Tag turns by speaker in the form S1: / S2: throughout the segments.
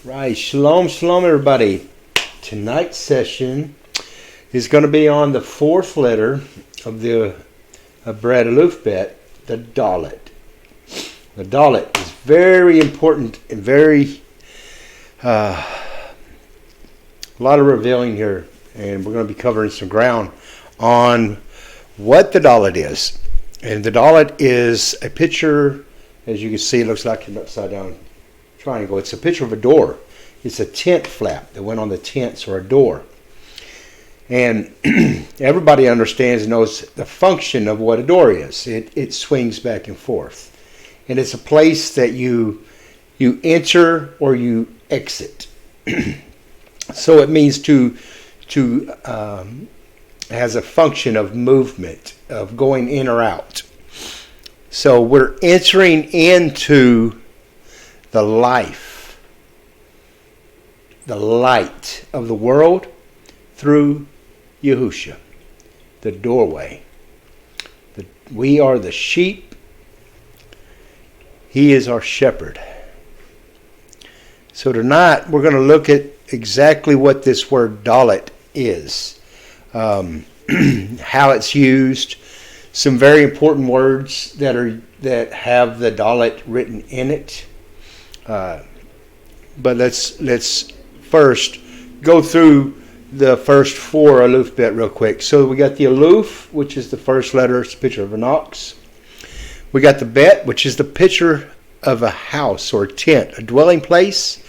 S1: Right, shalom, everybody. Tonight's session is going to be on the fourth letter of the Hebraic alphabet, the Dalet. The Dalet is very important and very a lot of revealing here, and we're going to be covering some ground on what the Dalet is. And the Dalet is a picture, as you can see, it looks like an upside down triangle. It's a picture of a door. It's a tent flap that went on the tents or a door. And everybody understands and knows the function of what a door is. It swings back and forth. And it's a place that you enter or you exit. So it means to has a function of movement, of going in or out. So we're entering into the life, the light of the world through Yahusha, the doorway. We are the sheep. He is our shepherd. So tonight we're going to look at exactly what this word Dalet is, how it's used, some very important words that have the Dalet written in it. But let's first go through the first four alphabet real quick. So we got the Aluf, which is the first letter. It's a picture of an ox. We got the Bet, which is the picture of a house or a tent, a dwelling place.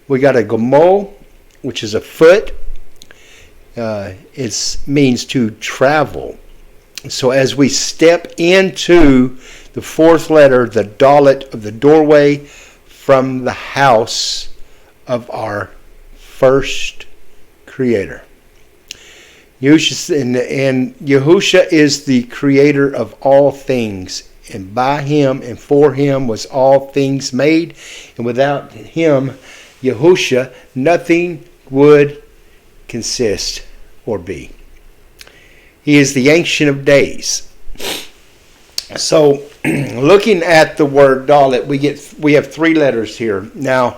S1: We got a Gamo, which is a foot. It means to travel. So as we step into the fourth letter, the Dalet of the doorway, from the house of our first creator. Yahusha is the creator of all things, and by him and for him was all things made, and without him, Yahusha, nothing would consist or be. He is the Ancient of Days. So, looking at the word Dalet, we have three letters here. Now,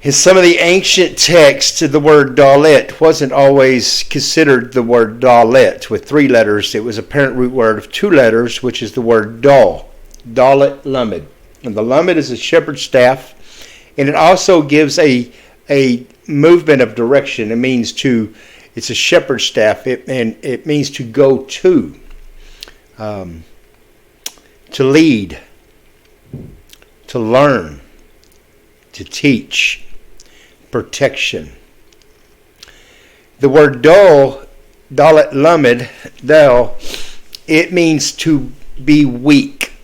S1: in some of the ancient texts, the word Dalet wasn't always considered the word Dalet with three letters. It was a parent root word of two letters, which is the word Dal, Dalet Lamed. And the Lamed is a shepherd's staff, and it also gives a movement of direction. It's a shepherd's staff, and it means to go to lead, to learn, to teach, protection. The word Dalet Lamed, Dal, it means to be weak,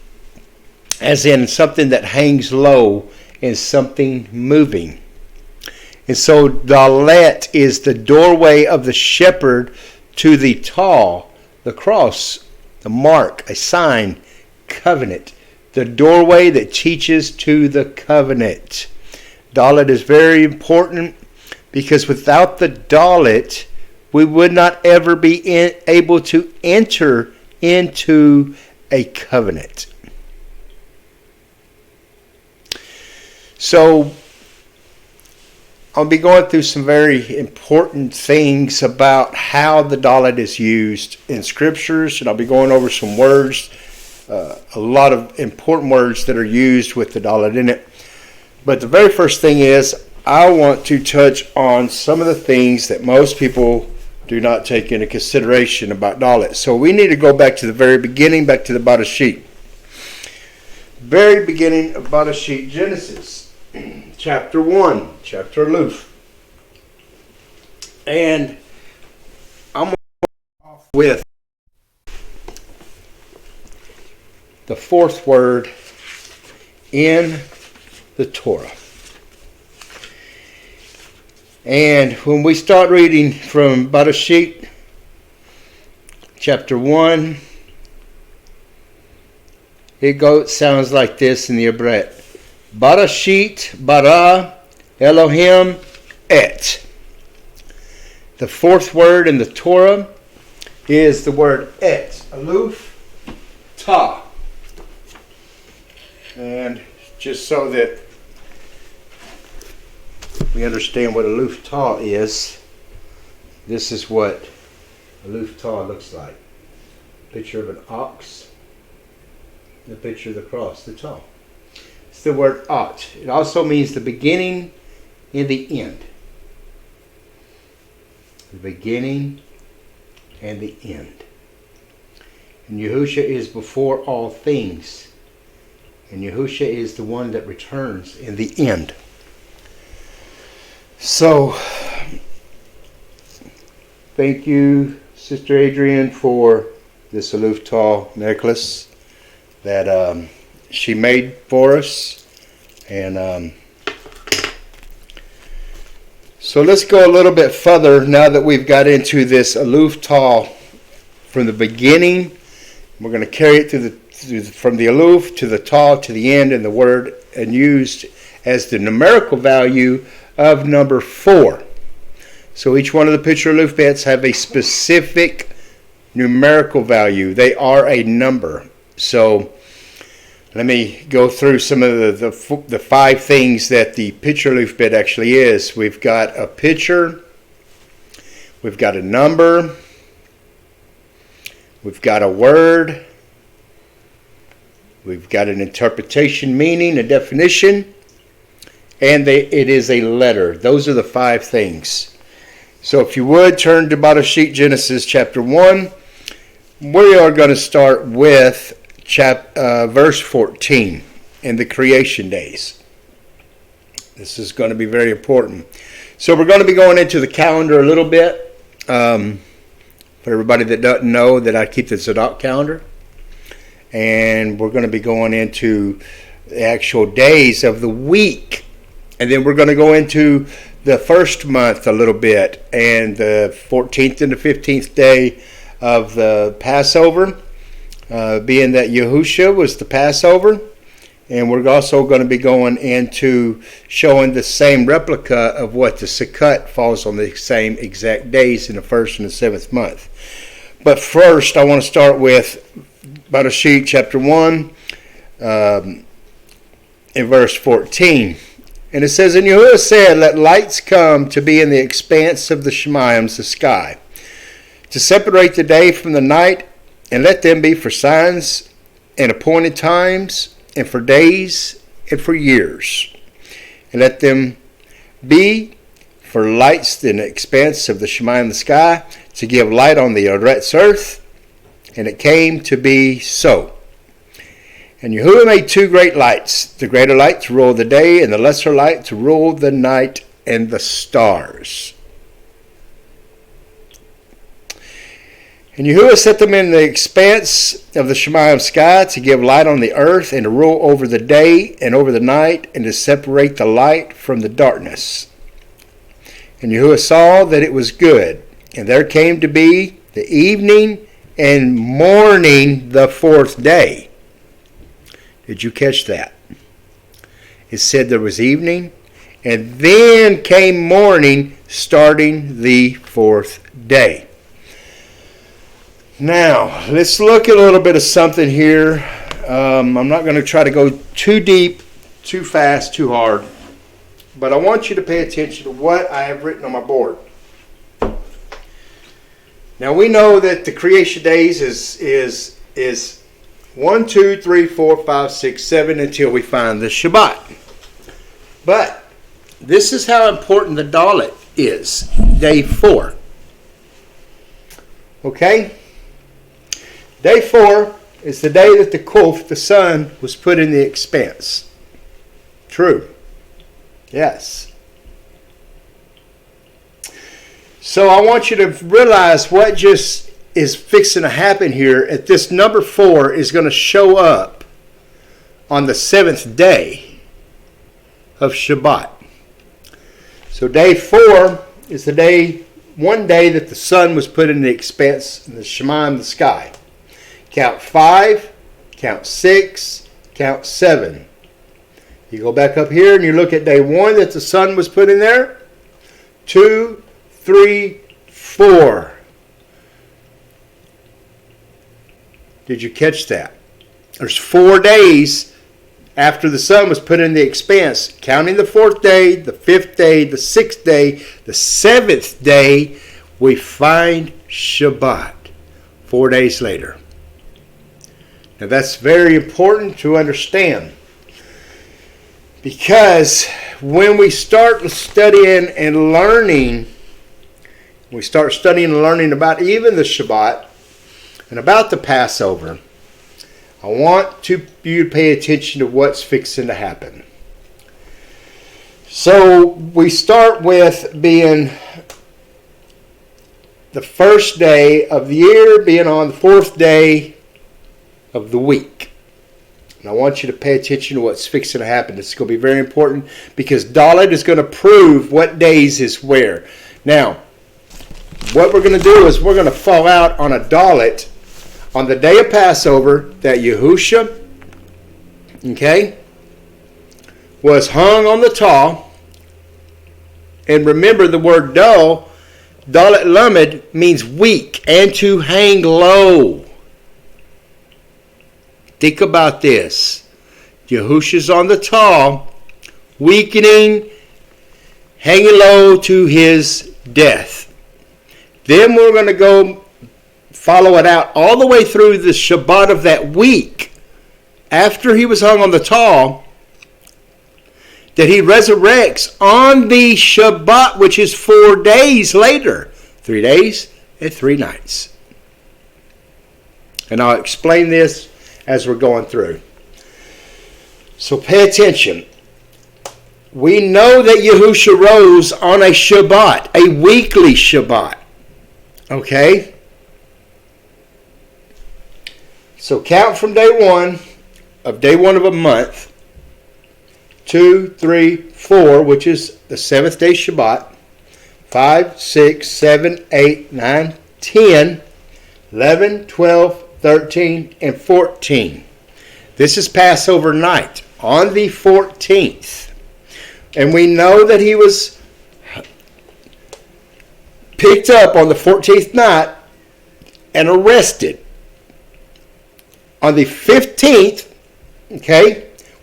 S1: as in something that hangs low and something moving. And so Dalet is the doorway of the shepherd to the Tal, the cross, the mark, a sign, covenant. The doorway that teaches to the covenant. Dalet is very important because without the Dalet, we would not ever be able to enter into a covenant. So, I'll be going through some very important things about how the Dalet is used in scriptures, and I'll be going over some words, a lot of important words that are used with the Dalet in it. But the very first thing is, I want to touch on some of the things that most people do not take into consideration about Dalet. So we need to go back to the very beginning, back to the Bereshit. Very beginning of Bereshit, Genesis, chapter 1, chapter Aluf. And I'm going to start off with the fourth word in the Torah. And when we start reading from Bereshit, chapter 1, it sounds like this in the Hebraic. Bereshit bara Elohim et. The fourth word in the Torah is the word et. Aluf, ta. And just so that we understand what a lufta is, this is what a lufta looks like. Picture of an ox, and a picture of the cross, the ta. It's the word ot. It also means the beginning and the end. The beginning and the end. And Yahusha is before all things. And Yahusha is the one that returns in the end. So, thank you, Sister Adrienne, for this Aluf necklace that she made for us. And so let's go a little bit further now that we've got into this Aluf from the beginning. We're going to carry it from the Aluf to the Ta to the end in the word, and used as the numerical value of number 4. So each one of the picture Aluf bets have a specific numerical value. They are a number. So let me go through some of the 5 things that the picture Aluf bet actually is. We've got a picture, we've got a number, we've got a word, we've got an interpretation, meaning, a definition, and it is a letter. Those are the 5 things. So if you would, turn to Bereshit Genesis chapter 1. We are going to start with verse 14 in the creation days. This is going to be very important. So we're going to be going into the calendar a little bit. For everybody that doesn't know, that I keep the Zadok calendar. And we're going to be going into the actual days of the week. And then we're going to go into the first month a little bit, and the 14th and the 15th day of the Passover, being that Yahusha was the Passover. And we're also going to be going into showing the same replica of what the Sukkot falls on the same exact days in the first and the 7th month. But first, I want to start with Bereshit chapter 1, in verse 14. And it says, And Yahuwah said, Let lights come to be in the expanse of the Shemayim, the sky, to separate the day from the night, and let them be for signs and appointed times, and for days and for years. And let them be for lights in the expanse of the Shemayim, the sky, to give light on the Eretz earth. And it came to be so. And Yahuwah made 2 great lights, the greater light to rule the day, and the lesser light to rule the night and the stars. And Yahuwah set them in the expanse of the Shemayim sky to give light on the earth, and to rule over the day and over the night, and to separate the light from the darkness. And Yahuwah saw that it was good. And there came to be the evening and morning the 4th day. Did you catch that? It said there was evening, and then came morning, starting the 4th day. Now, let's look at a little bit of something here. I'm not going to try to go too deep, too fast, too hard. But I want you to pay attention to what I have written on my board. Now, we know that the creation days is 1, 2, 3, 4, 5, 6, 7 until we find the Shabbat. But this is how important the Dalet is. Day 4. Okay? Day 4 is the day that the Kuf, the sun, was put in the expanse. True. Yes. So I want you to realize what just is fixing to happen here. At this number 4 is going to show up on the 7th day of Shabbat. So day 4 is the day, one day that the sun was put in the expanse in the Shemayim, the sky. Count 5, count 6, count 7. You go back up here and you look at day 1 that the sun was put in there. 2, 3, 4. Did you catch that? There's 4 days after the sun was put in the expanse, counting the 4th day, the 5th day, the 6th day, the 7th day, we find Shabbat 4 days later. Now that's very important to understand, because when we start studying and learning, about even the Shabbat and about the Passover, I want you to pay attention to what's fixing to happen. So we start with being the first day of the year, being on the 4th day of the week. And I want you to pay attention to what's fixing to happen. This is going to be very important, because Dalet is going to prove what days is where. Now, what we're going to do is we're going to fall out on a Dalet on the day of Passover that Yahusha, was hung on the tall. And remember, the word Dalet Lamed means weak and to hang low. Think about this. Yahusha's on the tall, weakening, hanging low to his death. Then we're going to go follow it out all the way through the Shabbat of that week, after he was hung on the tall, that he resurrects on the Shabbat, which is 4 days later. 3 days and 3 nights. And I'll explain this as we're going through. So pay attention. We know that Yahusha rose on a Shabbat, a weekly Shabbat. Okay? So count from day one of a month, 2, 3, 4, which is the 7th day Shabbat, 5, 6, 7, 8, 9, 10, 11, 12, 13, and 14. This is Passover night on the 14th. And we know that he was picked up on the 14th night and arrested. On the 15th,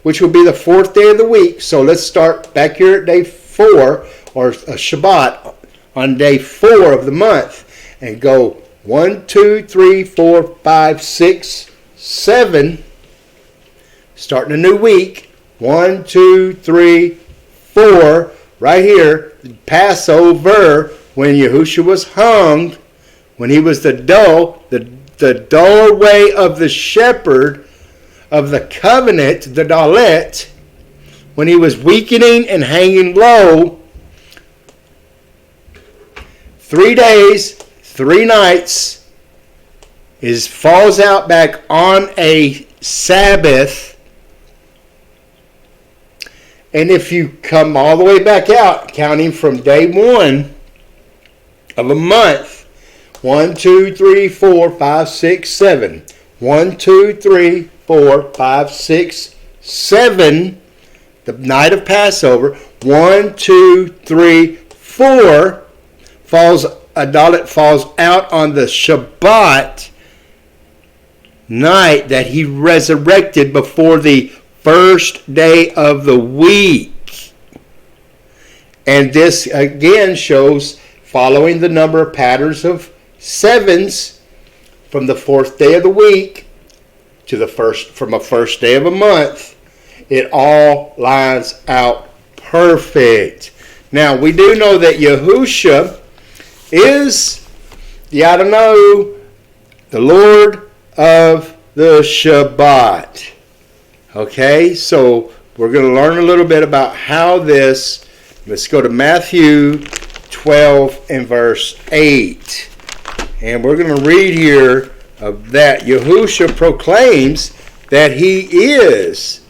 S1: which will be the 4th day of the week. So let's start back here at day 4, or a Shabbat on day 4 of the month, and go 1, 2, 3, 4, 5, 6, 7. Starting a new week. 1, 2, 3, 4. Right here, Passover, when Yahusha was hung, when he was the doorway of the shepherd of the covenant, the Dalet, when he was weakening and hanging low, 3 days, 3 nights, falls out back on a Sabbath. And if you come all the way back out, counting from day 1 of a month, 1, 2, 3, 4, 5, 6, 7. 1, 2, 3, 4, 5, 6, 7. The night of Passover. 1, 2, 3, 4. A Dalet falls out on the Shabbat night that he resurrected before the first day of the week. And this again shows, following the number of patterns of 7s from the 4th day of the week to the first day of a month, it all lines out perfect. Now we do know that Yahusha is the Adonai, the Lord of the Shabbat. Okay, so we're going to learn a little bit about how this. Let's go to Matthew 12 and verse 8. And we're going to read here of that. Yahusha proclaims that he is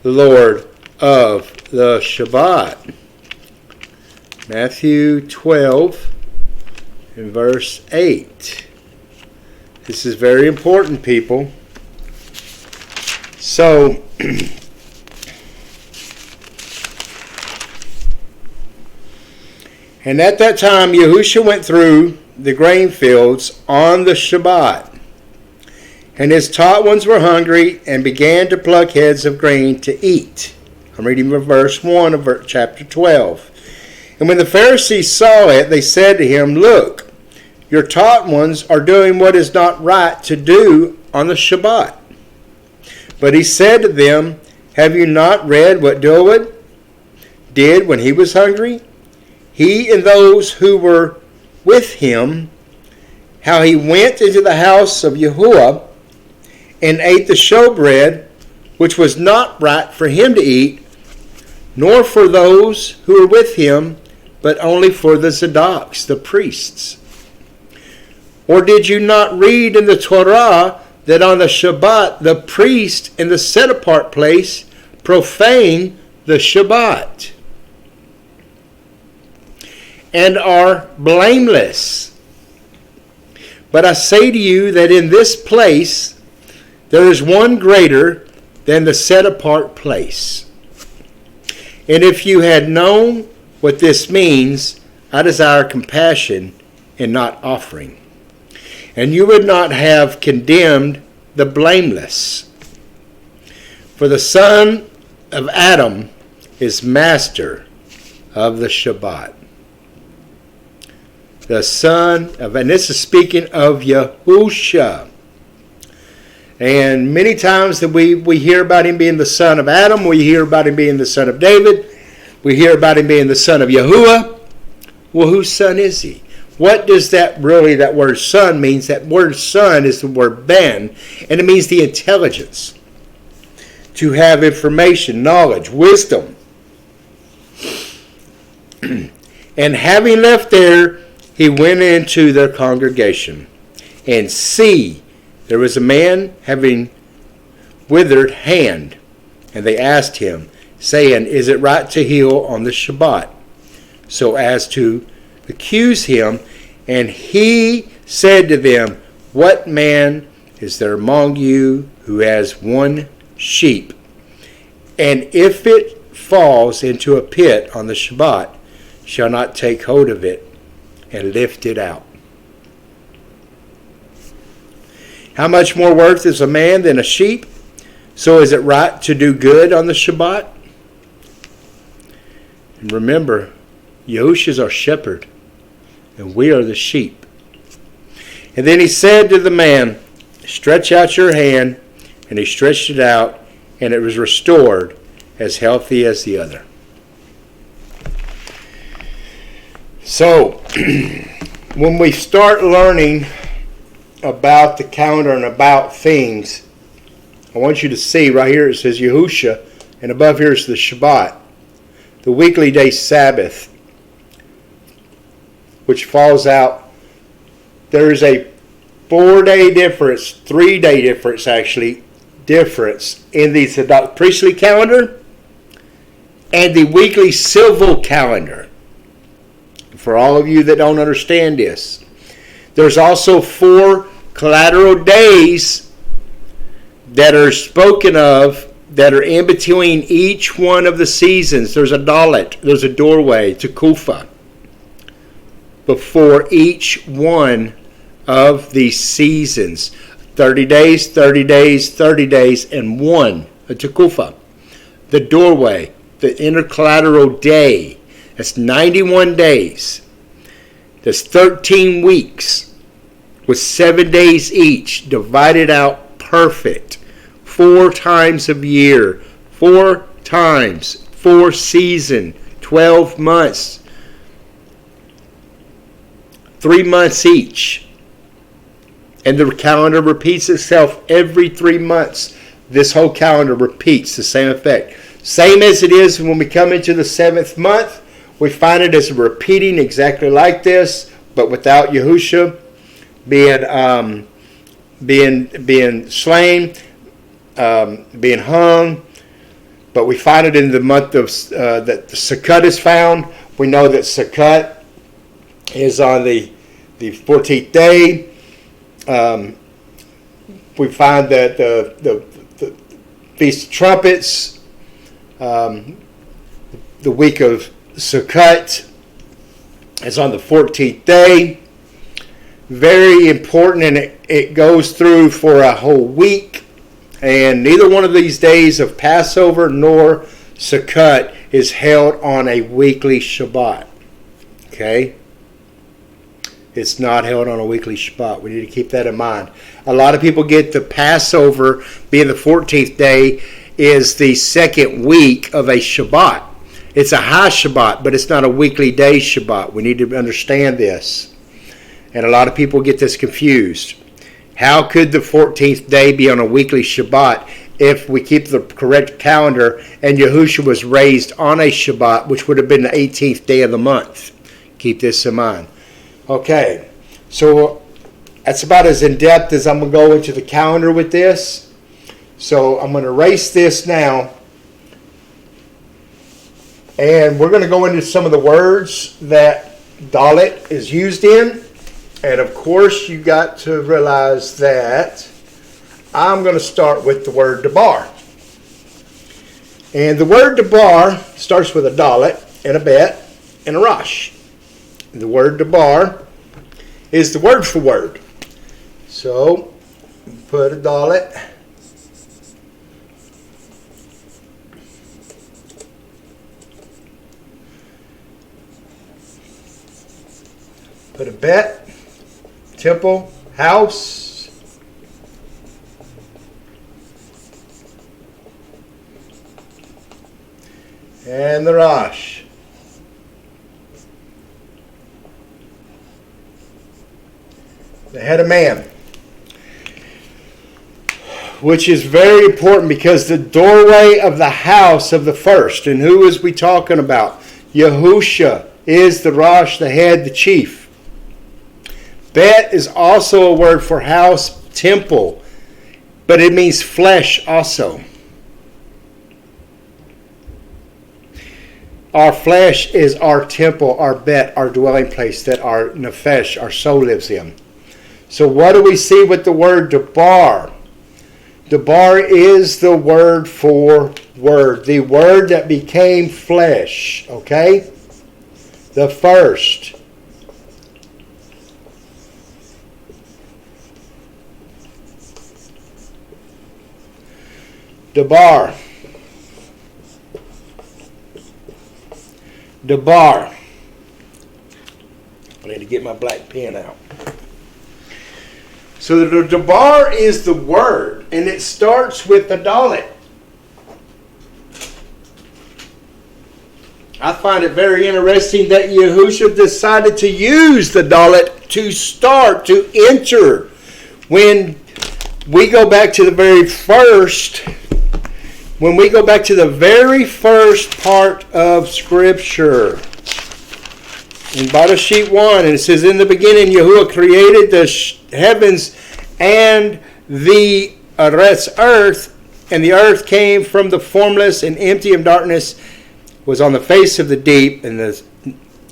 S1: the Lord of the Shabbat. Matthew 12 and verse 8. This is very important, people. So, and at that time, Yahusha went through the grain fields on the Shabbat. And his taught ones were hungry and began to pluck heads of grain to eat. I'm reading from verse 1 of chapter 12. And when the Pharisees saw it, they said to him, Look, your taught ones are doing what is not right to do on the Shabbat. But he said to them, Have you not read what Dlut did when he was hungry? He and those who were with him, how he went into the house of Yahuwah and ate the showbread, which was not right for him to eat, nor for those who were with him, but only for the Zadoks, the priests. Or did you not read in the Torah that on the Shabbat the priest in the set-apart place profane the Shabbat and are blameless? But I say to you that in this place there is one greater than the set-apart place. And if you had known what this means, I desire compassion and not offering. And you would not have condemned the blameless. For the son of Adam is master of the Shabbat. The son of, and this is speaking of Yahusha. And many times that we hear about him being the son of Adam, we hear about him being the son of David, we hear about him being the son of Yahuwah. Well, whose son is he? What does that word son means? That word son is the word ben, and it means the intelligence. To have information, knowledge, wisdom. And having left there, he went into their congregation. And see, there was a man having withered hand. And they asked him, saying, Is it right to heal on the Shabbat? So as to accuse him, and he said to them, What man is there among you who has one sheep, and if it falls into a pit on the Shabbat, shall not take hold of it and lift it out? How much more worth is a man than a sheep? So is it right to do good on the Shabbat? And remember, Yahusha is our shepherd, and we are the sheep. And then he said to the man, Stretch out your hand. And he stretched it out, and it was restored as healthy as the other. So, when we start learning about the calendar and about things, I want you to see right here it says Yahusha, and above here is the Shabbat, the weekly day Sabbath, which falls out. There is a 4-day difference, 3-day difference actually, difference in the priestly calendar and the weekly civil calendar. For all of you that don't understand this, there's also 4 collateral days that are spoken of that are in between each one of the seasons. There's a Dlut, there's a doorway, Tekufa, before each one of these seasons. 30 days, 30 days, 30 days, and one, a Tekufa. The doorway, the intercollateral day, that's 91 days. That's 13 weeks with 7 days each, divided out perfect. 4 times a year, 4 times, 4 season, 12 months, 3 months each. And the calendar repeats itself every 3 months. This whole calendar repeats the same effect. Same as it is when we come into the 7th month. We find it as repeating exactly like this, but without Yahusha being slain, being hung. But we find it in the month of that the Sukkot is found. We know that Sukkot is on the 14th day. We find that the Feast of Trumpets, the week of Sukkot, is on the 14th day. very important, and it goes through for a whole week. And neither one of these days of Passover nor Sukkot is held on a weekly Shabbat. Okay? It's not held on a weekly Shabbat. We need to keep that in mind. A lot of people get the Passover being the 14th day is the second week of a Shabbat. It's a high Shabbat, but it's not a weekly day Shabbat. We need to understand this. And a lot of people get this confused. How could the 14th day be on a weekly Shabbat if we keep the correct calendar and Yahusha was raised on a Shabbat, which would have been the 18th day of the month? Keep this in mind. Okay, so that's about as in-depth as I'm going to go into the calendar with this. So I'm going to erase this now. And we're going to go into some of the words that Dalet is used in. And of course, you got to realize that I'm going to start with the word Debar. And the word Debar starts with a Dalet and a Bet and a Rosh. The word Debar is the word for word. So, put a Dalet. Put a Bet, temple, house. And the Rosh. The head of man. Which is very important because the doorway of the house of the first. And who is we talking about? Yahusha is the Rosh, the head, the chief. Bet is also a word for house, temple. But it means flesh also. Our flesh is our temple, our bet, our dwelling place that our nefesh, our soul, lives in. So what do we see with the word Debar? Debar is the word for word. The word that became flesh. Okay? The first. Debar. Debar. I need to get my black pen out. So the Debar is the word, and it starts with the Dalet. I find it very interesting that Yahusha decided to use the Dalet to start, to enter. When we go back to the very first, part of Scripture, in Barashit 1, and it says, in the beginning, Yahuwah created the heavens and the earth, and the earth came from the formless and empty of darkness, was on the face of the deep, and the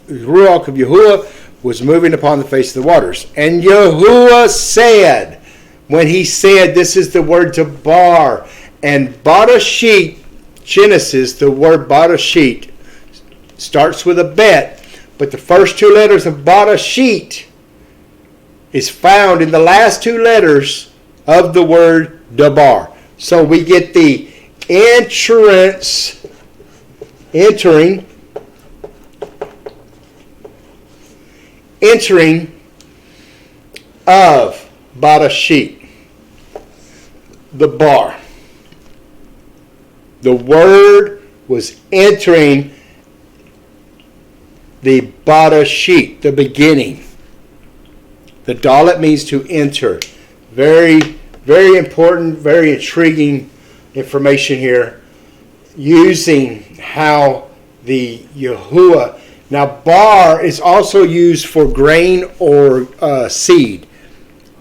S1: Ruach of Yahuwah was moving upon the face of the waters. And Yahuwah said, when he said, this is the word Debar, and Barashit, Genesis, the word Barashit, starts with a bet, but the first two letters of Barashit is found in the last two letters of the word Debar. So we get the entering of Barashit, the bar. The word was entering the Barashit, the beginning. The Dalet means to enter. Very, very important, very intriguing information here. Using how the Yahuwah. Now, bar is also used for grain or seed.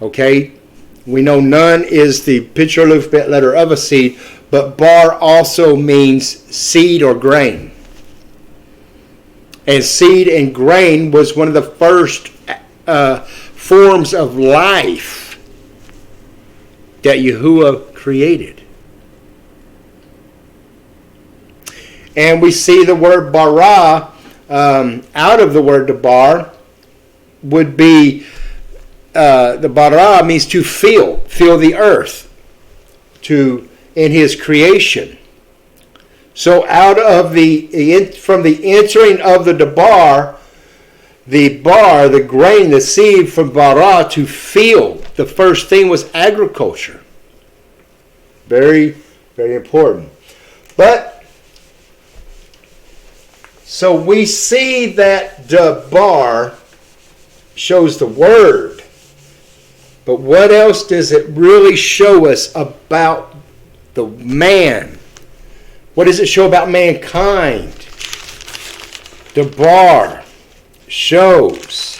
S1: Okay? We know nun is the picture alphabet letter of a seed, but bar also means seed or grain. And seed and grain was one of the first forms of life that Yahuwah created. And we see the word bara out of the word debar would be the bara means to feel the earth, in his creation. So from the entering of the dabar, the grain, the seed from bara to feel, the first thing was agriculture. Very, very important. But, so we see that dabar shows the word. But what else does it really show us about the man? What does it show about mankind? Dabar shows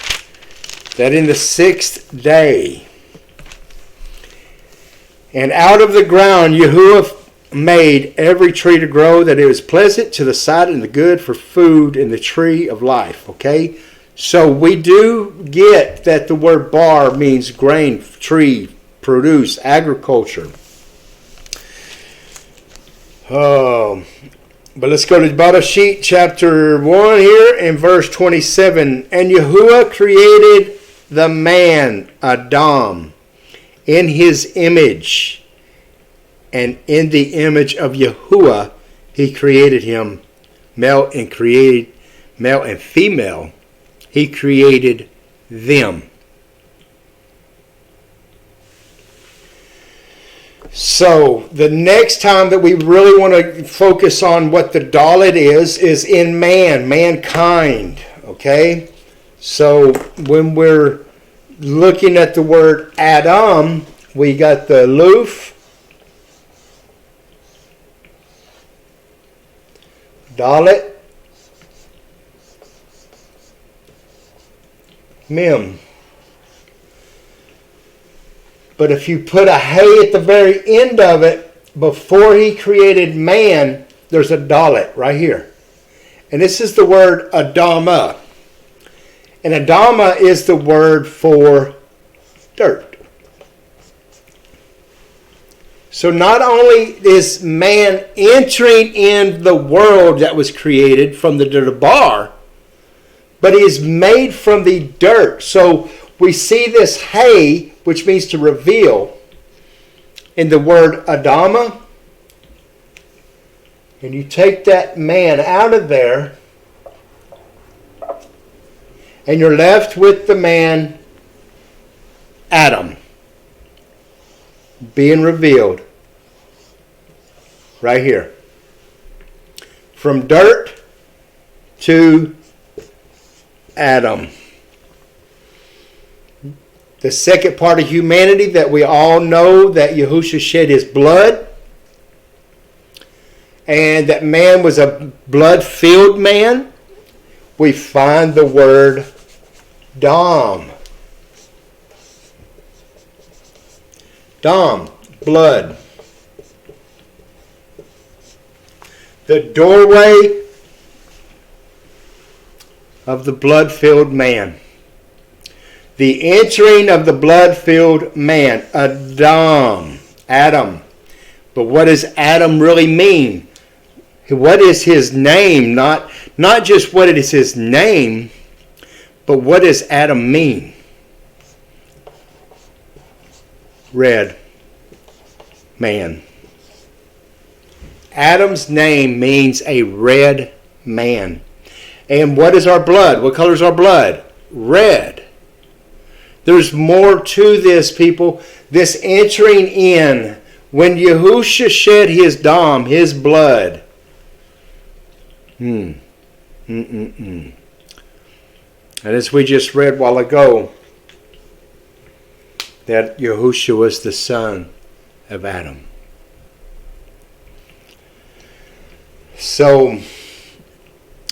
S1: that in the sixth day, and out of the ground Yahuwah made every tree to grow, that it was pleasant to the sight and the good for food, and the tree of life. Okay? So we do get that the word bar means grain, tree, produce, agriculture. But let's go to Bereshit chapter 1 here in verse 27. And Yahuwah created the man, Adam, in his image. And in the image of Yahuwah, he created him, male and female. He created them. So the next time that we really want to focus on what the Dalet is in mankind. Okay? So when we're looking at the word Adam, we got the Luf, Dalet, Mem. But if you put a hay at the very end of it, before he created man, there's a Dalet right here. And this is the word Adama. And Adama is the word for dirt. So not only is man entering in the world that was created from the Dabar, but he is made from the dirt. So we see this hay, which means to reveal, in the word Adama. And you take that man out of there, and you're left with the man Adam being revealed right here. From dirt to Adam. The second part of humanity that we all know, that Yahusha shed his blood, and that man was a blood-filled man, we find the word Dam. Dam, blood. The doorway of the blood-filled man. The entering of the blood-filled man, Adam. But what does Adam really mean? What is his name? Not just what is his name, but what does Adam mean? Red man. Adam's name means a red man. And what is our blood? What color is our blood? Red. There's more to this, people. This entering in, when Yahusha shed his dam, his blood. And as we just read a while ago, that Yahusha was the son of Adam. So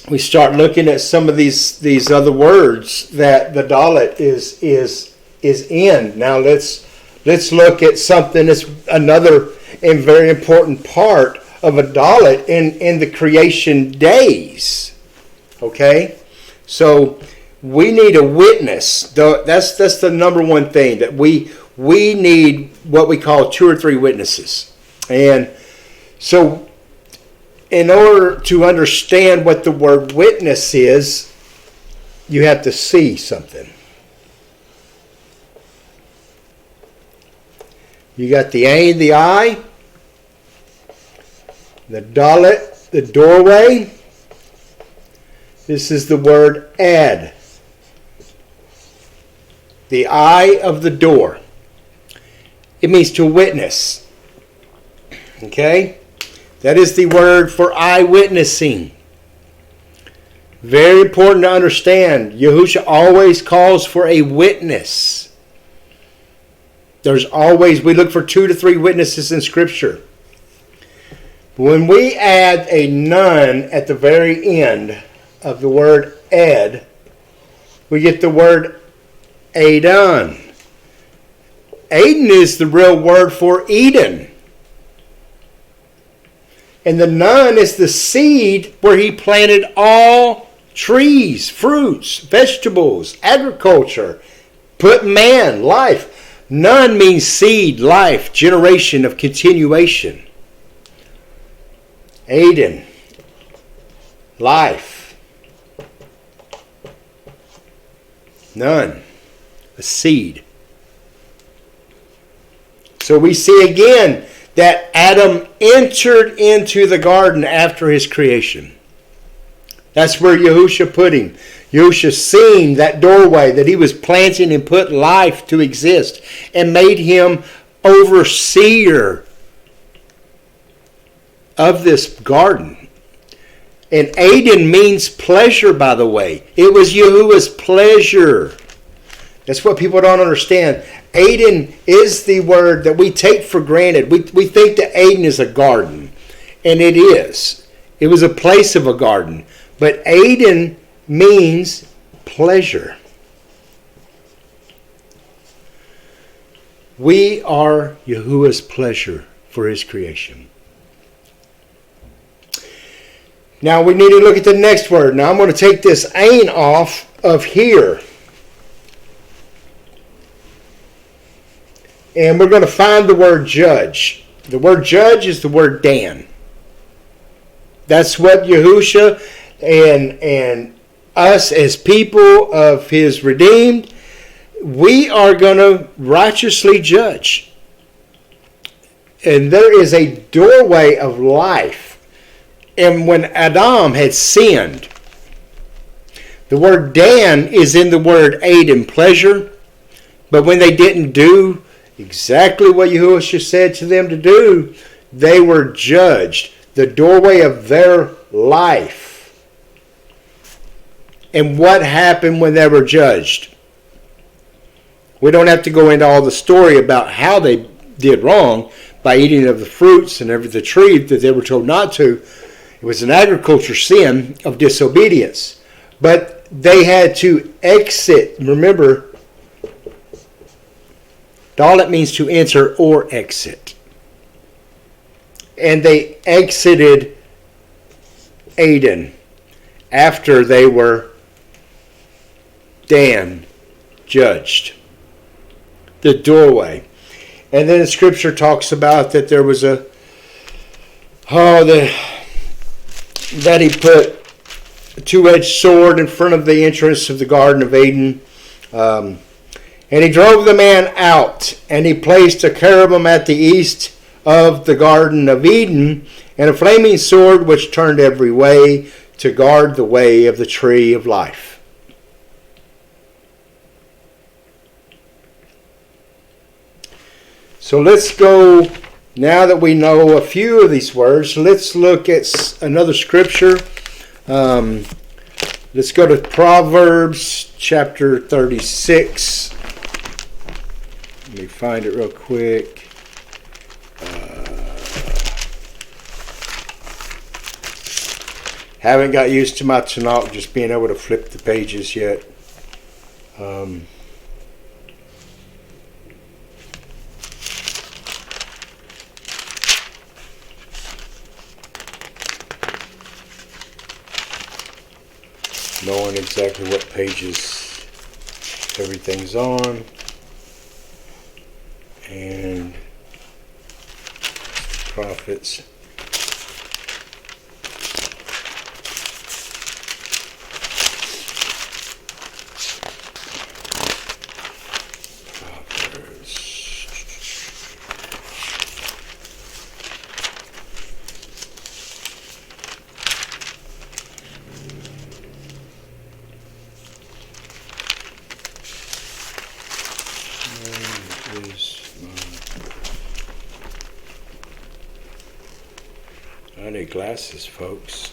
S1: we start looking at some of these other words that the Dalet is in. Now let's look at something that's another and very important part of a Dalet in the creation days. Okay? So we need a witness. That's the number one thing, that we need what we call 2 or 3 witnesses. And so in order to understand what the word witness is, you have to see something. You got the Ain, the eye, the Dlut, the doorway. This is the word Ed, the eye of the door. It means to witness. Okay? That is the word for eyewitnessing. Very important to understand. Yahusha always calls for a witness. There's always, we look for 2 to 3 witnesses in Scripture. When we add a nun at the very end of the word Ed, we get the word Adon. Aden is the real word for Eden. And the nun is the seed where he planted all trees, fruits, vegetables, agriculture, put man, life. Nun means seed, life, generation of continuation. Aden, life. Nun, a seed. So we see again that Adam entered into the garden after his creation. That's where Yahusha put him. Yahusha seen that doorway that he was planting and put life to exist and made him overseer of this garden. And Eden means pleasure, by the way. It was Yahuwah's pleasure. That's what people don't understand. Eden is the word that we take for granted. We think that Eden is a garden. And it is. It was a place of a garden. But Eden means pleasure. We are Yahuwah's pleasure for his creation. Now we need to look at the next word. Now I'm going to take this ain off of here. And we're going to find the word judge. The word judge is the word Dan. That's what Yahusha and us as people of his redeemed, we are going to righteously judge. And there is a doorway of life. And when Adam had sinned, the word Dan is in the word aid and pleasure. But when they didn't do exactly what Yahusha said to them to do, they were judged. The doorway of their life. And what happened when they were judged? We don't have to go into all the story about how they did wrong by eating of the fruits and of the tree that they were told not to. It was an agriculture sin of disobedience. But they had to exit. Remember, Dalet means to enter or exit. And they exited Eden after they were Dan judged. The doorway. And then the scripture talks about that there was that he put a two-edged sword in front of the entrance of the Garden of Eden. And he drove the man out, and he placed a cherubim at the east of the Garden of Eden, and a flaming sword which turned every way to guard the way of the tree of life. So let's go, now that we know a few of these words, let's look at another scripture. Let's go to Proverbs chapter 36. Let me find it real quick. Haven't got used to my Tanakh just being able to flip the pages yet. Knowing exactly what pages everything's on. And prophets. glasses, folks.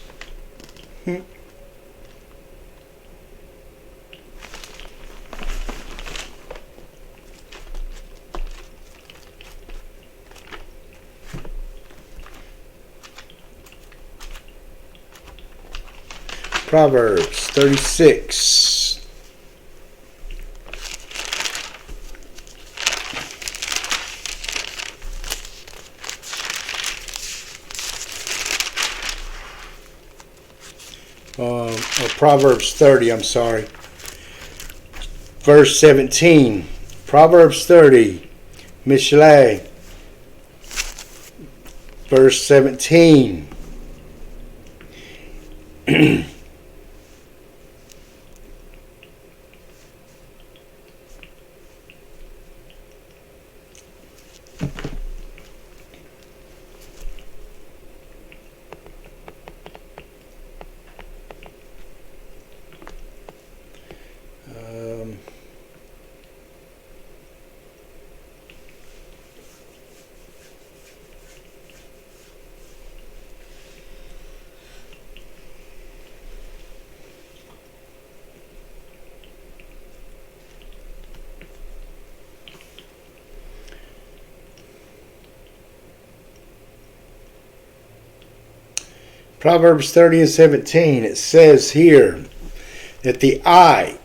S1: Proverbs 36. Proverbs 30, I'm sorry. Verse 17. Proverbs 30. Mishlei. Verse 17. Proverbs 30 and 17, it says here that the eye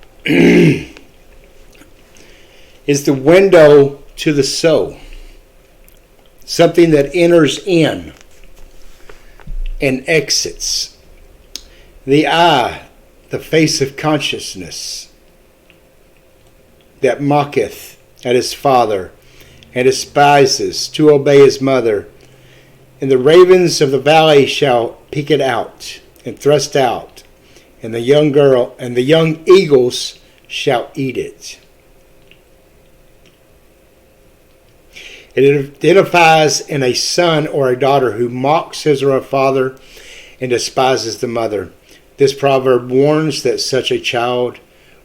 S1: is the window to the soul. Something that enters in and exits. The eye, the face of consciousness, that mocketh at his father and despises to obey his mother. And the ravens of the valley shall pick it out and thrust out, and the young eagles shall eat it. It identifies in a son or a daughter who mocks his or her father and despises the mother. This proverb warns that such a child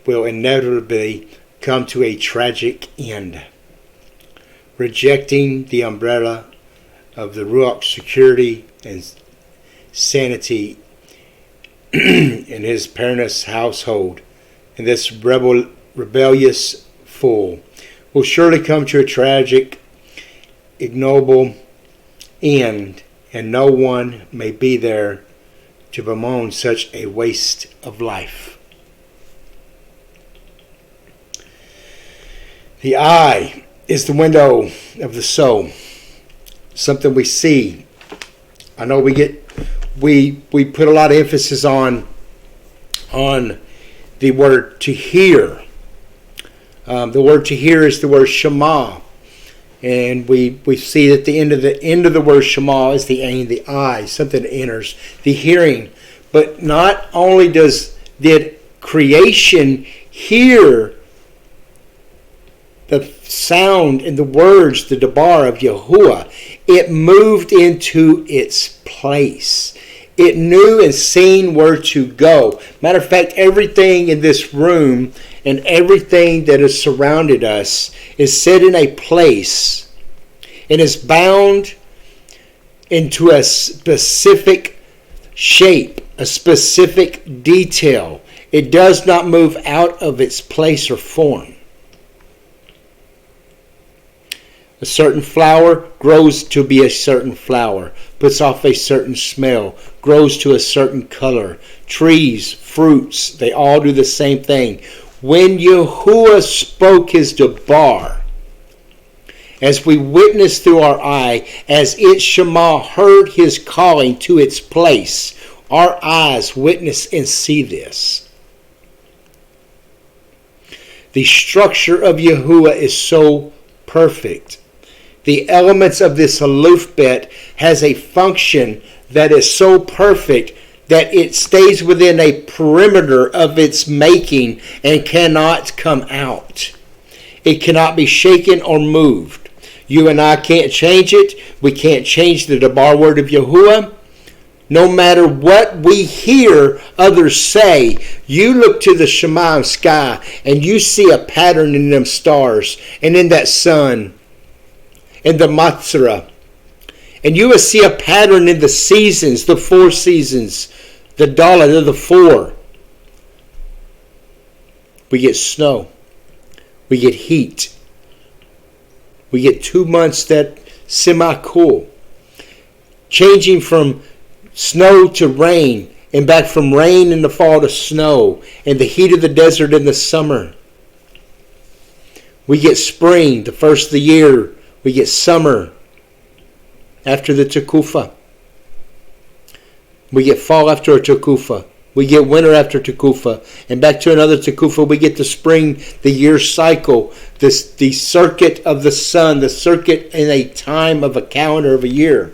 S1: will inevitably come to a tragic end, rejecting the umbrella of the Ruach security and sanity in his parents' household. And this rebellious fool will surely come to a tragic, ignoble end, and no one may be there to bemoan such a waste of life. The eye is the window of the soul. Something we see. I know we put a lot of emphasis on the word to hear. The word to hear is the word Shema, and we see that the end of the word Shema is the aim, the eye, something that enters the hearing. But not only did creation hear the sound and the words, the debar of Yahuwah, it moved into its place. It knew and seen where to go. Matter of fact, everything in this room and everything that has surrounded us is set in a place and is bound into a specific shape, a specific detail. It does not move out of its place or form. A certain flower grows to be a certain flower, puts off a certain smell, grows to a certain color. Trees, fruits, they all do the same thing. When Yahuwah spoke his debar, as we witness through our eye, as it Shema heard his calling to its place, our eyes witness and see this. The structure of Yahuwah is so perfect. The elements of this alphabet has a function that is so perfect that it stays within a perimeter of its making and cannot come out. It cannot be shaken or moved. You and I can't change it. We can't change the debar word of Yahuwah. No matter what we hear others say, you look to the Shemayim sky and you see a pattern in them stars and in that sun, in the Matzera, And you will see a pattern in the seasons, the 4 seasons. The dalet of the 4. We get snow. We get heat. We get 2 months that semi-cool. Changing from snow to rain, and back from rain in the fall to snow, and the heat of the desert in the summer. We get spring, the first of the year. We get summer after the Tekufa. We get fall after a Tekufa. We get winter after Tekufa. And back to another Tekufa, we get the spring, the year cycle, the circuit of the sun, the circuit in a time of a calendar of a year.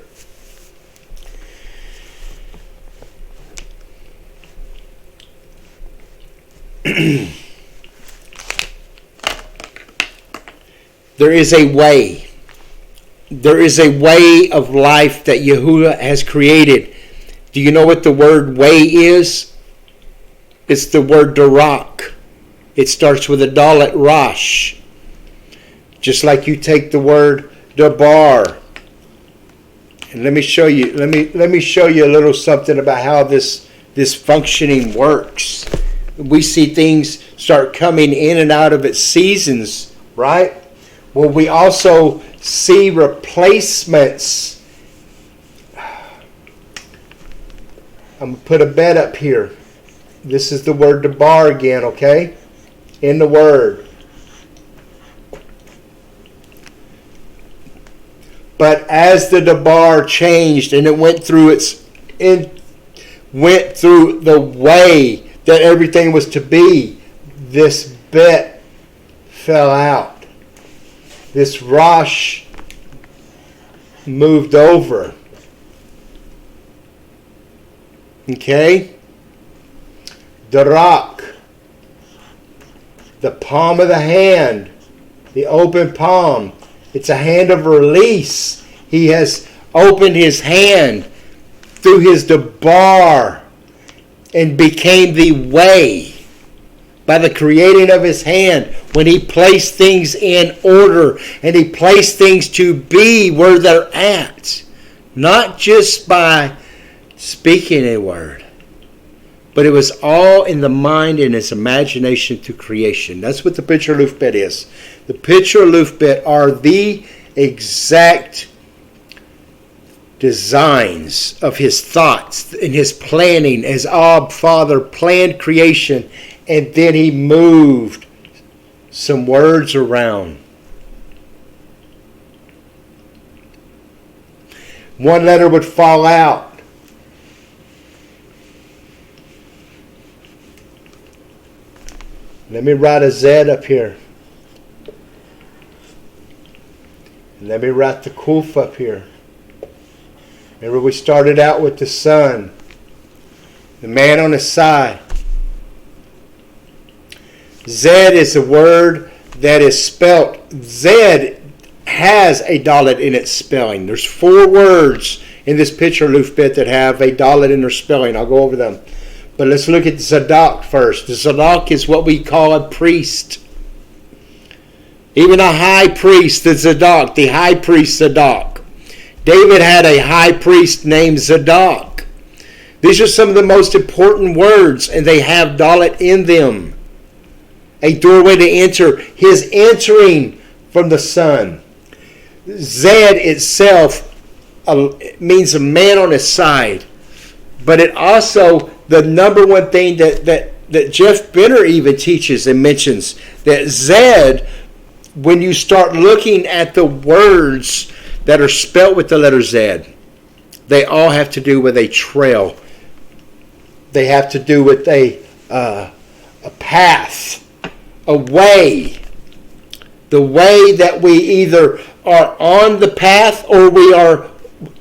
S1: There is a way. There is a way of life that Yahuwah has created. Do you know what the word way is? It's the word darak. It starts with a dalet rash. Just like you take the word dabar. And let me show you. Let me show you a little something about how this functioning works. We see things start coming in and out of its seasons, right? Well, we also see replacements. I'm going to put a bed up here. This is the word dabar again, okay? In the word. But as the dabar changed and it went through the way that everything was to be, this bet fell out. This rosh moved over. Okay? Darak, the palm of the hand, the open palm. It's a hand of release. He has opened his hand through his dabar and became the way by the creating of his hand when he placed things in order and he placed things to be where they're at. Not just by speaking a word, but it was all in the mind and his imagination to creation. That's what the Pitcher Loof Bet is. The Pitcher Loof Bet are the exact designs of his thoughts and his planning as Ab Father planned creation, and then he moved some words around. One letter would fall out. Let me write a Z up here. And let me write the Kuf up here. Remember, we started out with the sun, the man on his side. Z is a word that is spelt. Z has a dalet in its spelling. There's 4 words in this Pitcher Loof bit that have a dalet in their spelling. I'll go over them. But let's look at Zadok first. The Zadok is what we call a priest. Even a high priest, the Zadok, the high priest Zadok. David had a high priest named Zadok. These are some of the most important words, and they have dalet in them. A doorway to enter. His entering from the sun. Zed itself means a man on his side. But it also, the number one thing that Jeff Benner even teaches and mentions, that Zed, when you start looking at the words that are spelt with the letter Z, they all have to do with a trail. They have to do with a path, a way. The way that we either are on the path or we are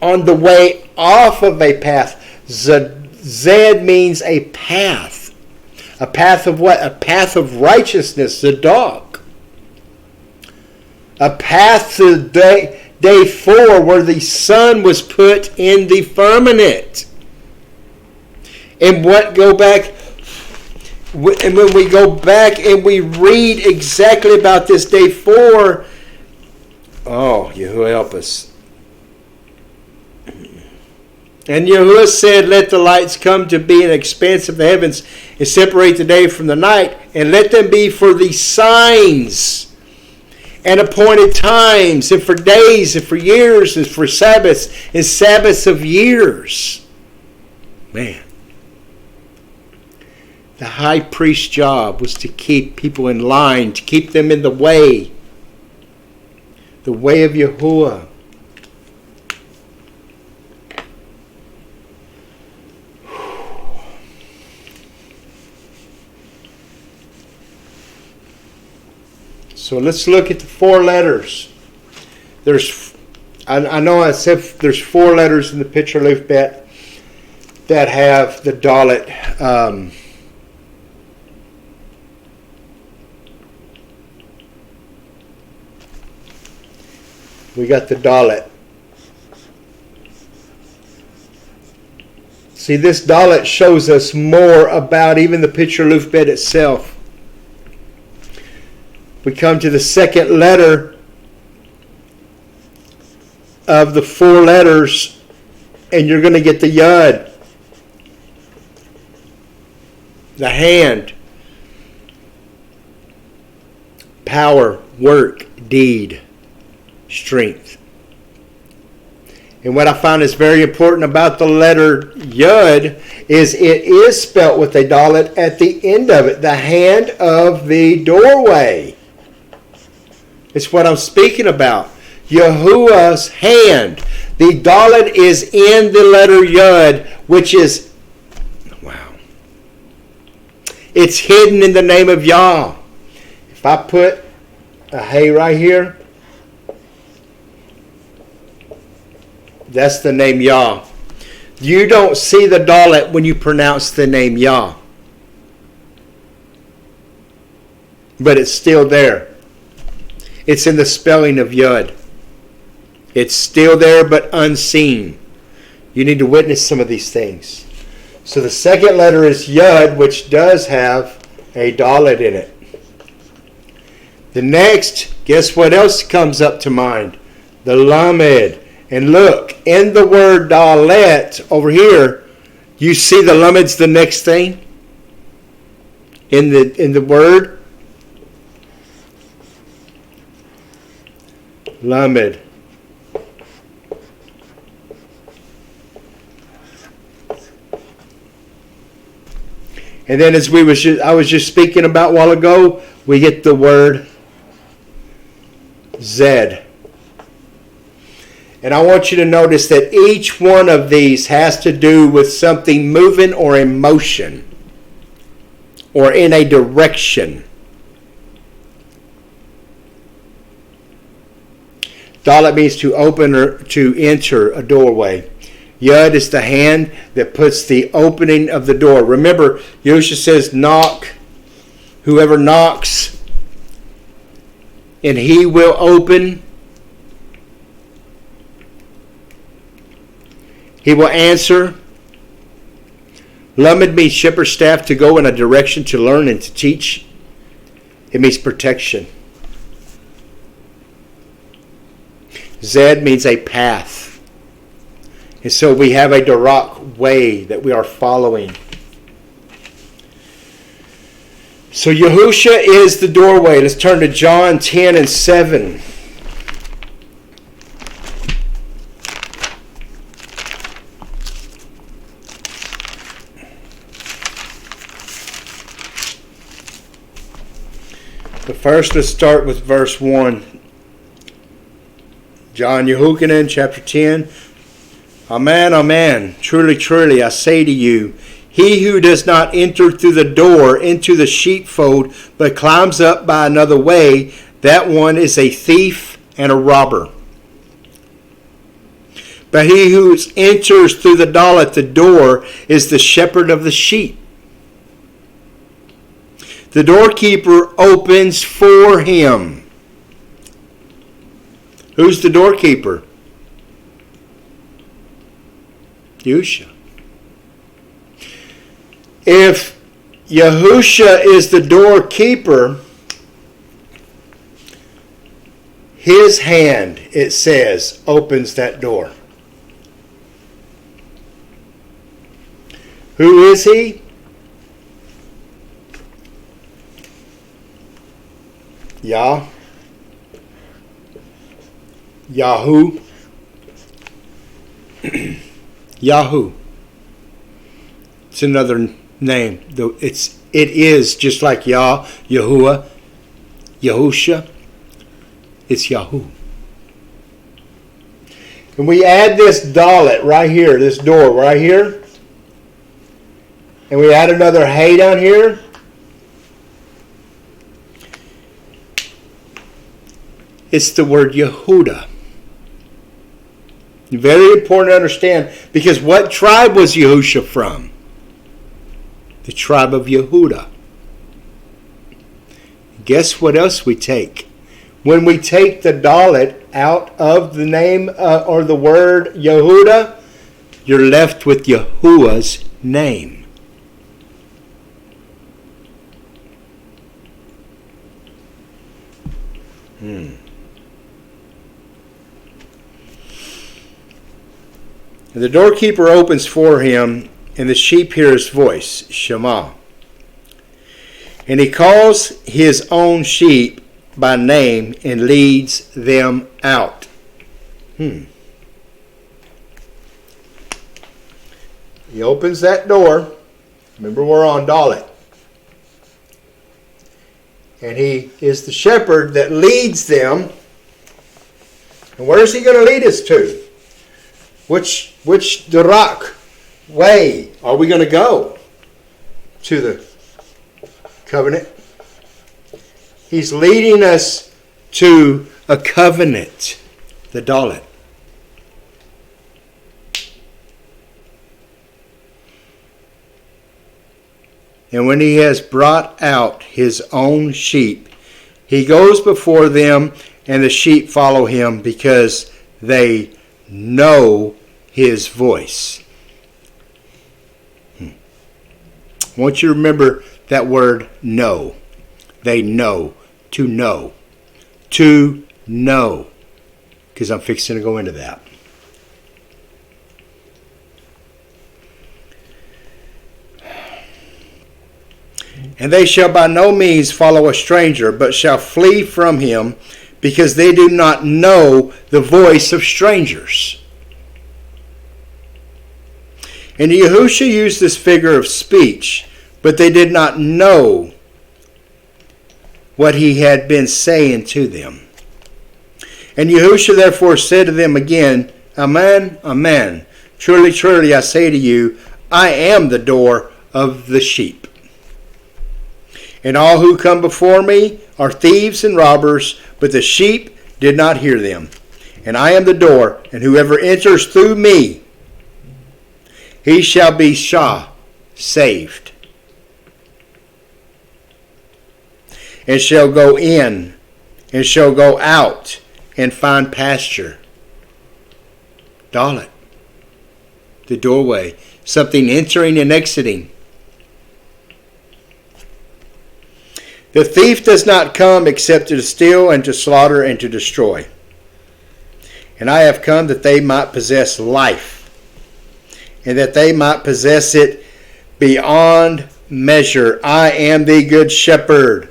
S1: on the way off of a path. Z means a path. A path of what? A path of righteousness, the dog. A path to day 4 where the sun was put in the firmament. And when we go back and we read exactly about this day 4, oh, Yahuwah help us. And Yahuwah said, let the lights come to be an expanse of the heavens and separate the day from the night, and let them be for the signs and appointed times, and for days, and for years, and for Sabbaths, and Sabbaths of years. Man. The high priest's job was to keep people in line, to keep them in the way of Yahuwah. So let's look at the 4 letters. I know I said there's 4 letters in the Pitcher Leaf Bet that have the Dalet. We got the Dalet. See, this Dalet shows us more about even the Pitcher Leaf Bet itself. We come to the second letter of the 4 letters, and you're going to get the Yud, the hand, power, work, deed, strength. And what I found is very important about the letter Yud is it is spelt with a Dalet at the end of it, the hand of the doorway. It's what I'm speaking about. Yahuwah's hand. The Dalet is in the letter Yud, which is, wow. It's hidden in the name of Yah. If I put a hey right here, that's the name Yah. You don't see the Dalet when you pronounce the name Yah. But it's still there. It's in the spelling of Yud. It's still there but unseen. You need to witness some of these things. So the second letter is Yud, which does have a Dalet in it. The next, guess what else comes up to mind? The Lamed. And look, in the word Dalet over here, you see the Lamed's the next thing in the word. Lamed. And then as I was just speaking about a while ago, we get the word Zed. And I want you to notice that each one of these has to do with something moving or in motion or in a direction. Dalet means to open or to enter a doorway. Yud is the hand that puts the opening of the door. Remember, Yahusha says, knock. Whoever knocks, and he will open. He will answer. Lamed means shepherd's staff, to go in a direction, to learn and to teach. It means protection. Zed means a path. And so we have a Darak way that we are following. So Yahusha is the doorway. Let's turn to John 10 and 7. But first, let's start with verse 1. John Yehukanan, chapter 10. Amen, amen. Truly, truly, I say to you, he who does not enter through the door into the sheepfold, but climbs up by another way, that one is a thief and a robber. But he who enters through the Dalet, the door, is the shepherd of the sheep. The doorkeeper opens for him. Who's the doorkeeper? Yahusha. If Yahusha is the doorkeeper, his hand, it says, opens that door. Who is he? Yahu. Yahu. It's another name. It is just like Yahuwah, Yahusha. It's Yahu. And we add this Dalet right here, this door right here. And we add another Hay down here. It's the word Yehuda. Very important to understand, because what tribe was Yahusha from? The tribe of Yehuda. Guess what else we take? When we take the Dalet out of the name or the word Yehuda, you're left with Yahuwah's name. The doorkeeper opens for him, and the sheep hear his voice, Shema. And he calls his own sheep by name and leads them out. He opens that door. Remember, we're on Dalet. And he is the shepherd that leads them. And where is he going to lead us to? Which Durak way are we going to go? To the covenant. He's leading us to a covenant, the Dalet. And when he has brought out his own sheep, he goes before them, and the sheep follow him because they know his voice. I want you to remember that word know. They know. To know. To know. Because I'm fixing to go into that. And they shall by no means follow a stranger, but shall flee from him, because they do not know the voice of strangers. And Yahusha used this figure of speech, but they did not know what he had been saying to them. And Yahusha therefore said to them again, Amen, amen. Truly, truly, I say to you, I am the door of the sheep. And all who come before me are thieves and robbers, but the sheep did not hear them. And I am the door, and whoever enters through me, he shall be saved, and shall go in, and shall go out, and find pasture. Dalet, the doorway, something entering and exiting. The thief does not come except to steal and to slaughter and to destroy. And I have come that they might possess life, and that they might possess it beyond measure. I am the good shepherd.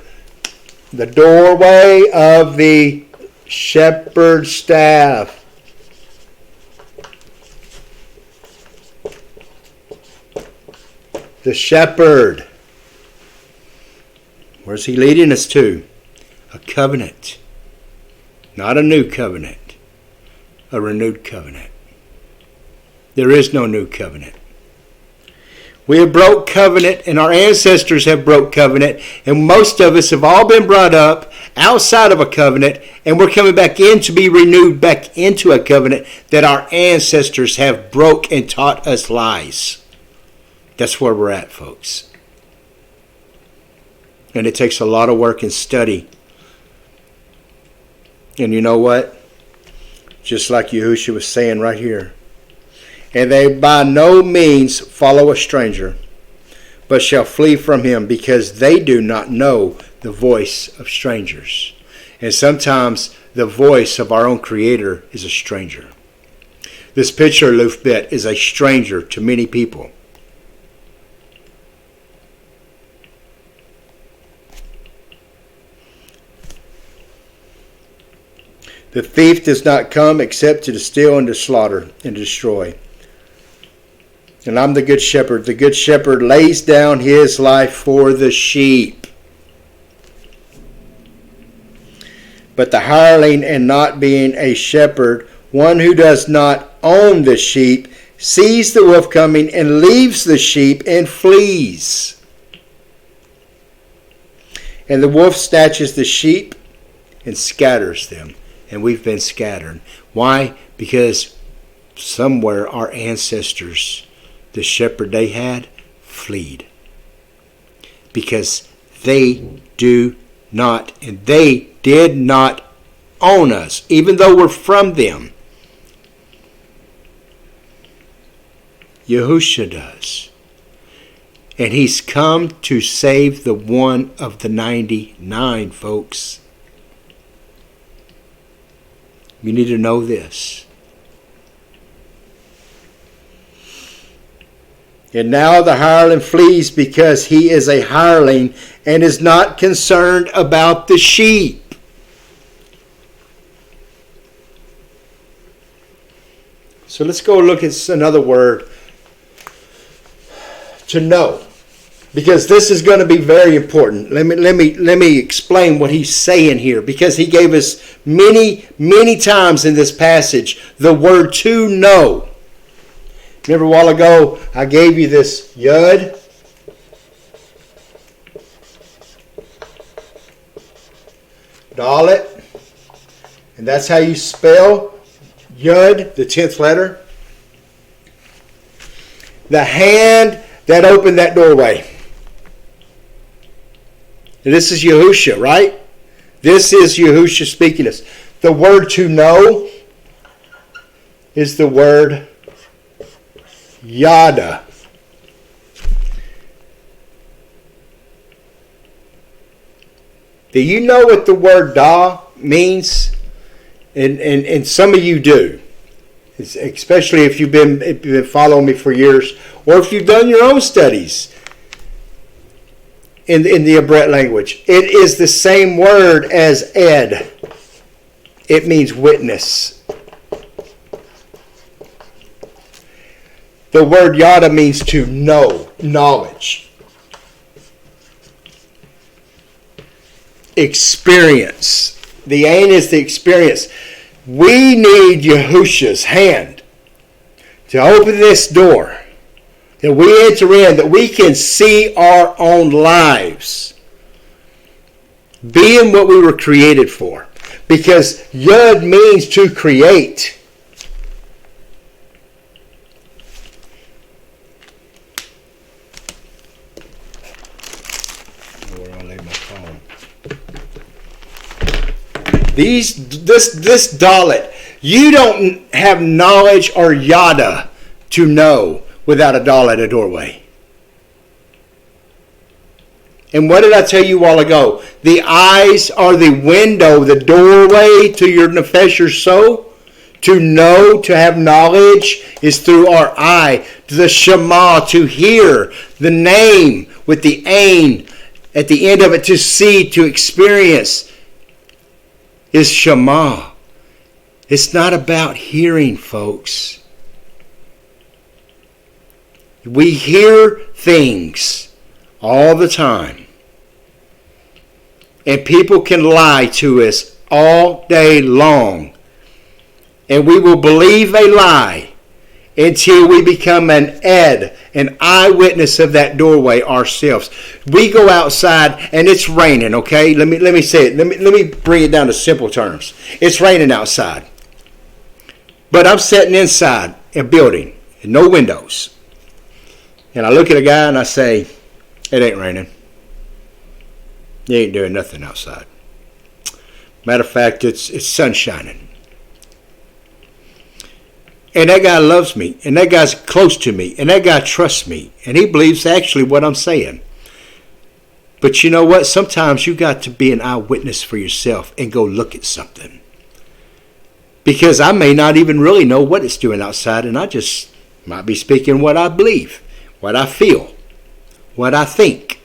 S1: The doorway of the shepherd staff. The shepherd. Where's he leading us to? A covenant. Not a new covenant. A renewed covenant. There is no new covenant. We have broke covenant, and our ancestors have broke covenant, and most of us have all been brought up outside of a covenant, and we're coming back in to be renewed back into a covenant that our ancestors have broke and taught us lies. That's where we're at, folks. And it takes a lot of work and study. And you know what? Just like Yahusha was saying right here. And they by no means follow a stranger, but shall flee from him, because they do not know the voice of strangers. And sometimes the voice of our own Creator is a stranger. This picture, Lufbet, is a stranger to many people. The thief does not come except to steal and to slaughter and destroy. And I'm the good shepherd. The good shepherd lays down his life for the sheep. But the hireling, and not being a shepherd, one who does not own the sheep, sees the wolf coming and leaves the sheep and flees. And the wolf snatches the sheep and scatters them. And we've been scattered. Why? Because somewhere our ancestors, the shepherd they had, fled. Because they do not, and they did not own us, even though we're from them. Yahusha does. And he's come to save the one of the 99, folks. You need to know this. And now the hireling flees because he is a hireling and is not concerned about the sheep. So let's go look at another word. To know. Because this is going to be very important. Let me explain what he's saying here. Because he gave us many times in this passage the word to know. Remember a while ago I gave you this Yud. Dalet. And that's how you spell Yud, the 10th letter. The hand that opened that doorway. And this is Yahusha, right? This is Yahusha speaking to us. The word to know is the word yada. Do you know what the word da means? And some of you do. Especially if you've been following me for years, or if you've done your own studies in the Abret language. It is the same word as ed. It means witness. The word yada means to know, knowledge. Experience. The ain is the experience. We need Yahusha's hand to open this door, that we enter in, that we can see our own lives being what we were created for. Because Yud means to create. Where I lay my phone. This Dalet, you don't have knowledge or yada to know without a Dalet, a doorway. And what did I tell you a while ago? The eyes are the window, the doorway to your nefesh, your soul. To know, to have knowledge is through our eye. The Shema, to hear. The name with the ain at the end of it, to see, to experience, is Shema. It's not about hearing, folks. We hear things all the time. And people can lie to us all day long. And we will believe a lie until we become an eyewitness of that doorway ourselves. We go outside and it's raining, okay? Let me say it. Let me bring it down to simple terms. It's raining outside. But I'm sitting inside a building and no windows. And I look at a guy and I say, it ain't raining. You ain't doing nothing outside. Matter of fact, it's sun shining. And that guy loves me. And that guy's close to me. And that guy trusts me. And he believes actually what I'm saying. But you know what? Sometimes you got to be an eyewitness for yourself and go look at something. Because I may not even really know what it's doing outside. And I just might be speaking what I believe, what I feel, what I think.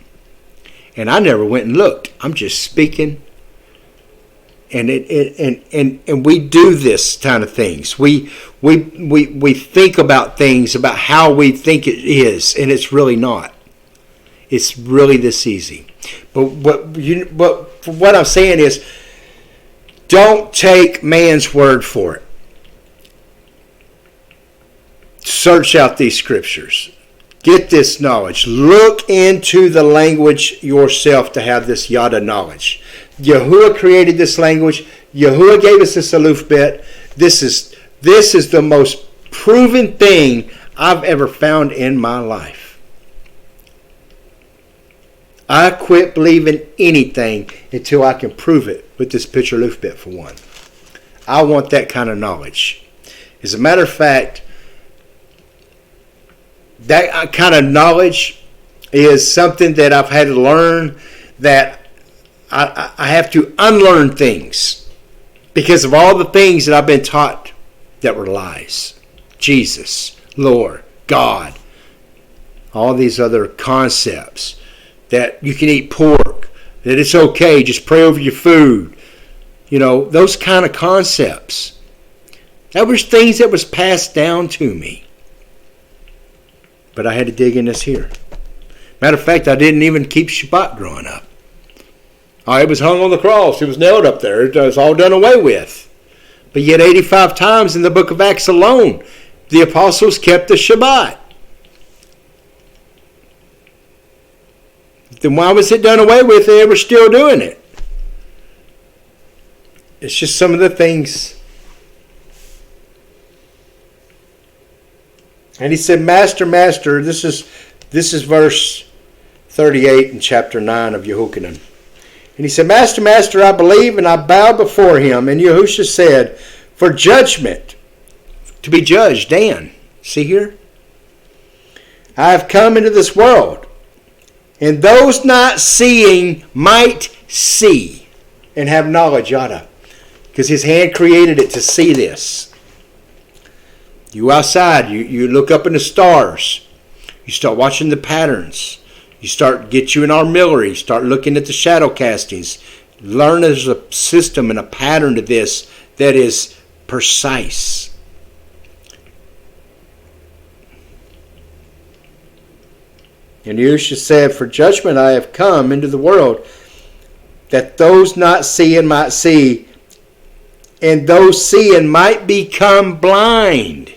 S1: And I never went and looked. I'm just speaking And we do this kind of things. We think about things about how we think it is, and it's really not. It's really this easy. But what I'm saying is, don't take man's word for it. Search out these scriptures. Get this knowledge. Look into the language yourself to have this yada knowledge. Yahuwah created this language. Yahuwah gave us this alphabet. This is the most proven thing I've ever found in my life. I quit believing anything until I can prove it with this picture alphabet for one. I want that kind of knowledge. As a matter of fact, that kind of knowledge is something that I've had to learn, that I have to unlearn things because of all the things that I've been taught that were lies. Jesus, Lord, God, all these other concepts that you can eat pork, that it's okay, just pray over your food. You know, those kind of concepts. That was things that was passed down to me. But I had to dig in this here. Matter of fact, I didn't even keep Shabbat growing up. It was hung on the cross. It was nailed up there. It was all done away with. But yet 85 times in the book of Acts alone, the apostles kept the Shabbat. Then why was it done away with? They were still doing it. It's just some of the things. And he said, Master, Master, this is verse 38 in chapter 9 of Yehochanan. And he said, Master, Master, I believe, and I bow before him. And Yahusha said, for judgment, to be judged, Dan. See here? I have come into this world, and those not seeing might see and have knowledge, yada. Because his hand created it to see this. You outside, you look up in the stars. You start watching the patterns. You get you an armillary. Start looking at the shadow castings. Learn there's a system and a pattern to this that is precise. And Yahusha said, for judgment I have come into the world, that those not seeing might see, and those seeing might become blind.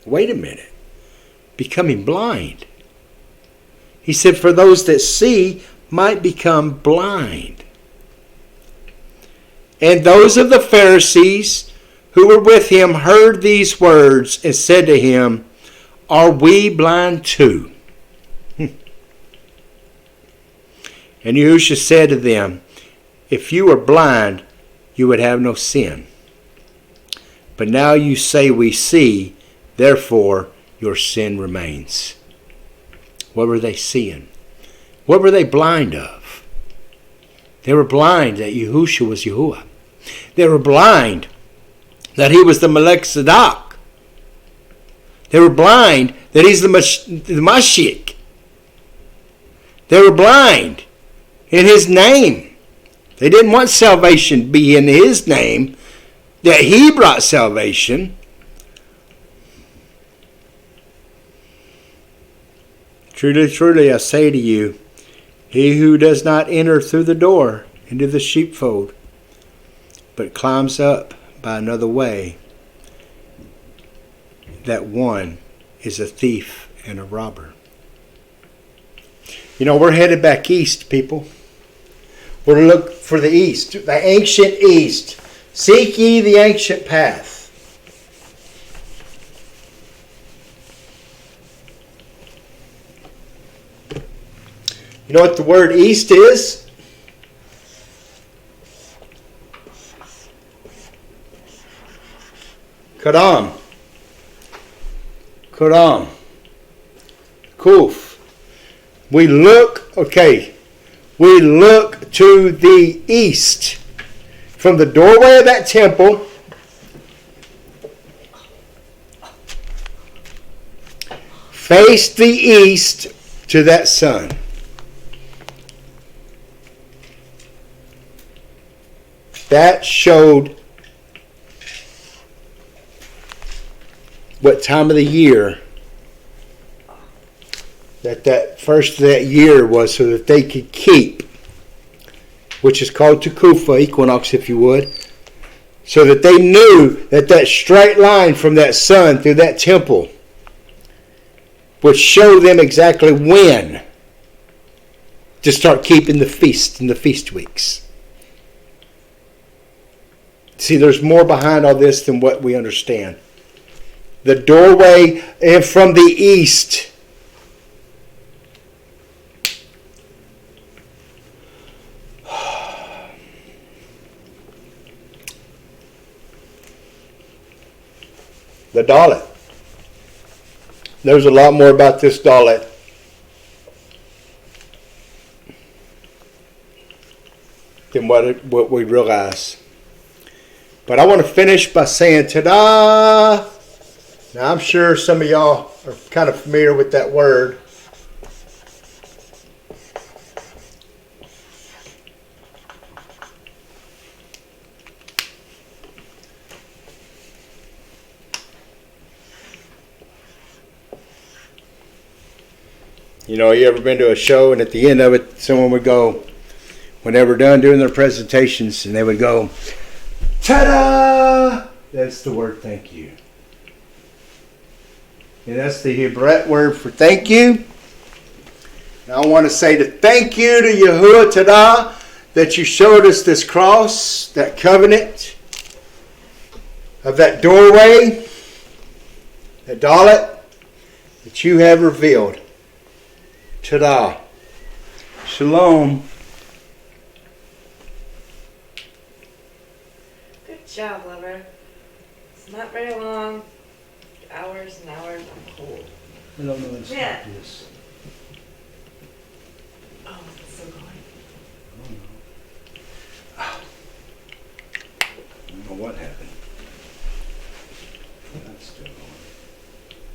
S1: Wait a minute. Becoming blind. He said, for those that see might become blind. And those of the Pharisees who were with him heard these words and said to him, are we blind too? And Yahusha said to them, if you were blind, you would have no sin. But now you say we see, therefore your sin remains. What were they seeing? What were they blind of? They were blind that Yahusha was Yahuwah. They were blind that he was the Melech Tzedek. They were blind that he's the Mashiach. They were blind in his name. They didn't want salvation to be in his name, that he brought salvation. Truly, truly, I say to you, he who does not enter through the door into the sheepfold, but climbs up by another way, that one is a thief and a robber. You know, we're headed back east, people. We're to look for the east, the ancient east. Seek ye the ancient path. You know what the word east is? Kadam. Kadam. Kuf. We look to the east. From the doorway of that temple, face the east to that sun. that showed what time of the year that first of that year was, so that they could keep, which is called Tekufa, equinox if you would, so that they knew that that straight line from that sun through that temple would show them exactly when to start keeping the feast in the feast weeks. See, there's more behind all this than what we understand. The doorway from the east. The Dalet. There's a lot more about this Dalet than what we realize. But I want to finish by saying ta-da! Now I'm sure some of y'all are kind of familiar with that word. You know, you ever been to a show and at the end of it, someone would go, when they were done doing their presentations, and they would go, ta-da! That's the word thank you. And that's the Hebrew word for thank you. Now I want to say to thank you to Yahuwah Tada that you showed us this cross, that covenant of that doorway, the Dalet that you have revealed. Tada. Shalom.
S2: Good job, lover. It's not very long. Hours and hours. I'm cold.
S1: I don't know what
S2: Yeah.
S1: this is.